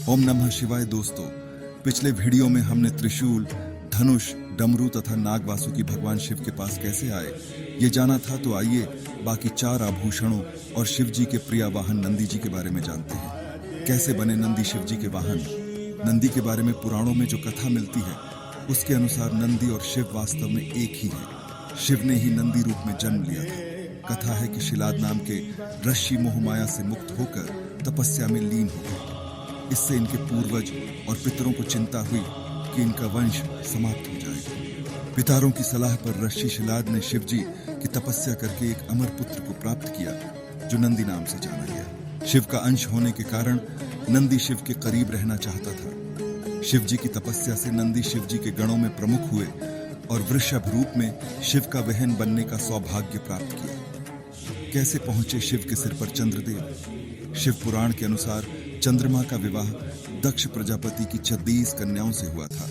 ओम नमः शिवाय। दोस्तों, पिछले वीडियो में हमने त्रिशूल, धनुष, डमरू तथा नाग वासुकी भगवान शिव के पास कैसे आए ये जाना था। तो आइए बाकी 4 आभूषणों और शिव जी के प्रिय वाहन नंदी जी के बारे में जानते हैं। कैसे बने नंदी शिव जी के वाहन। नंदी के बारे में पुराणों में जो कथा मिलती है उसके अनुसार नंदी और शिव वास्तव में एक ही है। शिव ने ही नंदी रूप में जन्म लिया था। कथा है कि शिलाद नाम के ऋषि मोह माया से मुक्त होकर तपस्या में लीन हो गए। इससे इनके पूर्वज और पितरों को चिंता हुई कि इनका वंश समाप्त हो जाएगा। पितारों की सलाह पर ऋषि शिलाद ने शिव जी की तपस्या करके एक अमर पुत्र को प्राप्त किया जो नंदी नाम से जाना गया। शिव का अंश होने के कारण नंदी शिव के करीब रहना चाहता था। शिव जी की तपस्या से नंदी शिव जी के गणों में प्रमुख हुए और वृषभ रूप में शिव का वहन बनने का सौभाग्य प्राप्त किया। कैसे पहुंचे शिव के सिर पर चंद्रदेव। शिव पुराण के अनुसार चंद्रमा का विवाह दक्ष प्रजापति की 26 कन्याओं से हुआ था।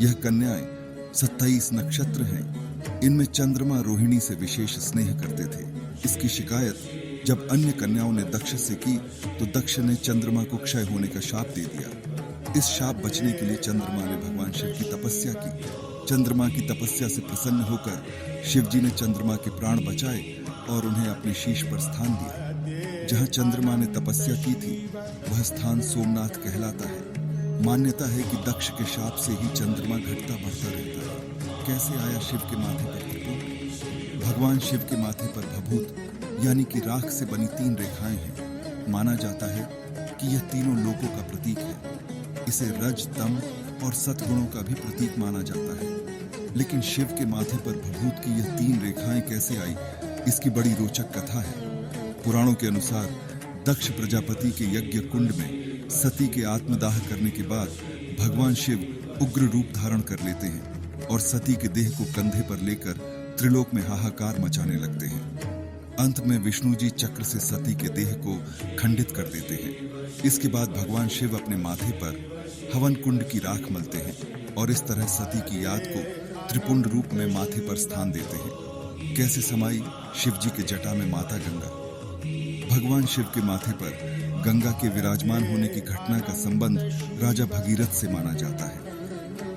यह कन्याएं 27 नक्षत्र हैं। इनमें चंद्रमा रोहिणी से विशेष स्नेह करते थे। इसकी शिकायत जब अन्य कन्याओं ने दक्ष से की तो दक्ष ने चंद्रमा को क्षय होने का शाप दे दिया। इस शाप बचने के लिए चंद्रमा ने भगवान शिव की तपस्या की। चंद्रमा की तपस्या से प्रसन्न होकर शिव जी ने चंद्रमा के प्राण बचाए और उन्हें अपने शीश पर स्थान दिया। जहां चंद्रमा ने तपस्या की थी वह स्थान सोमनाथ कहलाता है। मान्यता है कि दक्ष के शाप से ही चंद्रमा घटता बढ़ता रहता है। कैसे आया शिव के माथे पर त्रिपुट। भगवान शिव के माथे पर भभूत यानी कि राख से बनी 3 रेखाएं हैं। माना जाता है कि यह तीनों लोकों का प्रतीक है। इसे रज, तम और सतगुणों का भी प्रतीक माना जाता है। लेकिन शिव के माथे पर भभूत की यह 3 रेखाएं कैसे आई, इसकी बड़ी रोचक कथा है। पुराणों के अनुसार दक्ष प्रजापति के यज्ञ कुंड में सती के आत्मदाह करने के बाद भगवान शिव उग्र रूप धारण कर लेते हैं और सती के देह को कंधे पर लेकर त्रिलोक में हाहाकार मचाने लगते हैं। अंत में विष्णु जी चक्र से सती के देह को खंडित कर देते हैं। इसके बाद भगवान शिव अपने माथे पर हवन कुंड की राख मलते हैं और इस तरह सती की याद को त्रिपुंड रूप में माथे पर स्थान देते हैं। कैसे समाई शिव जी के जटा में माता गंगा। भगवान शिव के माथे पर गंगा के विराजमान होने की घटना का संबंध राजा भगीरथ से माना जाता है।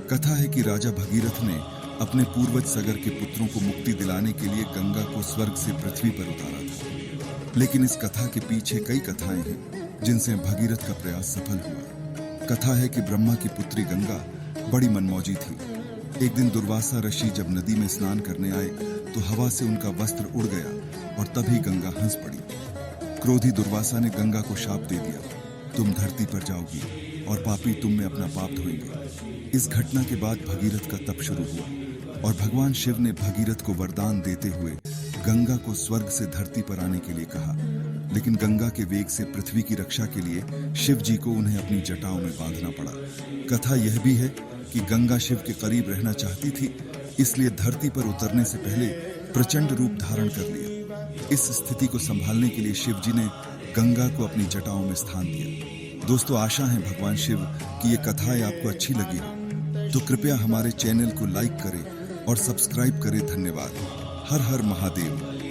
कथा है कि राजा भगीरथ ने अपने पूर्वज सगर के पुत्रों को मुक्ति दिलाने के लिए गंगा को स्वर्ग से पृथ्वी पर उतारा था। लेकिन इस कथा के पीछे कई कथाएं हैं जिनसे भगीरथ का प्रयास सफल हुआ। कथा है कि ब्रह्मा की पुत्री गंगा बड़ी मनमौजी थी। एक दिन दुर्वासा ऋषि जब नदी में स्नान करने आए तो हवा से उनका वस्त्र उड़ गया और तभी गंगा हंस पड़ी। क्रोधी दुर्वासा ने गंगा को शाप दे दिया, तुम धरती पर जाओगी और पापी तुम में अपना पाप धोएंगे। इस घटना के बाद भगीरथ का तप शुरू हुआ और भगवान शिव ने भगीरथ को वरदान देते हुए गंगा को स्वर्ग से धरती पर आने के लिए कहा। लेकिन गंगा के वेग से पृथ्वी की रक्षा के लिए शिव जी को उन्हें अपनी जटाओं में बांधना पड़ा। कथा यह भी है कि गंगा शिव के करीब रहना चाहती थी, इसलिए धरती पर उतरने से पहले प्रचंड रूप धारण कर लिया। इस स्थिति को संभालने के लिए शिव जी ने गंगा को अपनी जटाओं में स्थान दिया। दोस्तों, आशा है भगवान शिव की ये कथाएं आपको अच्छी लगी हो तो कृपया हमारे चैनल को लाइक करें और सब्सक्राइब करें। धन्यवाद। हर हर महादेव।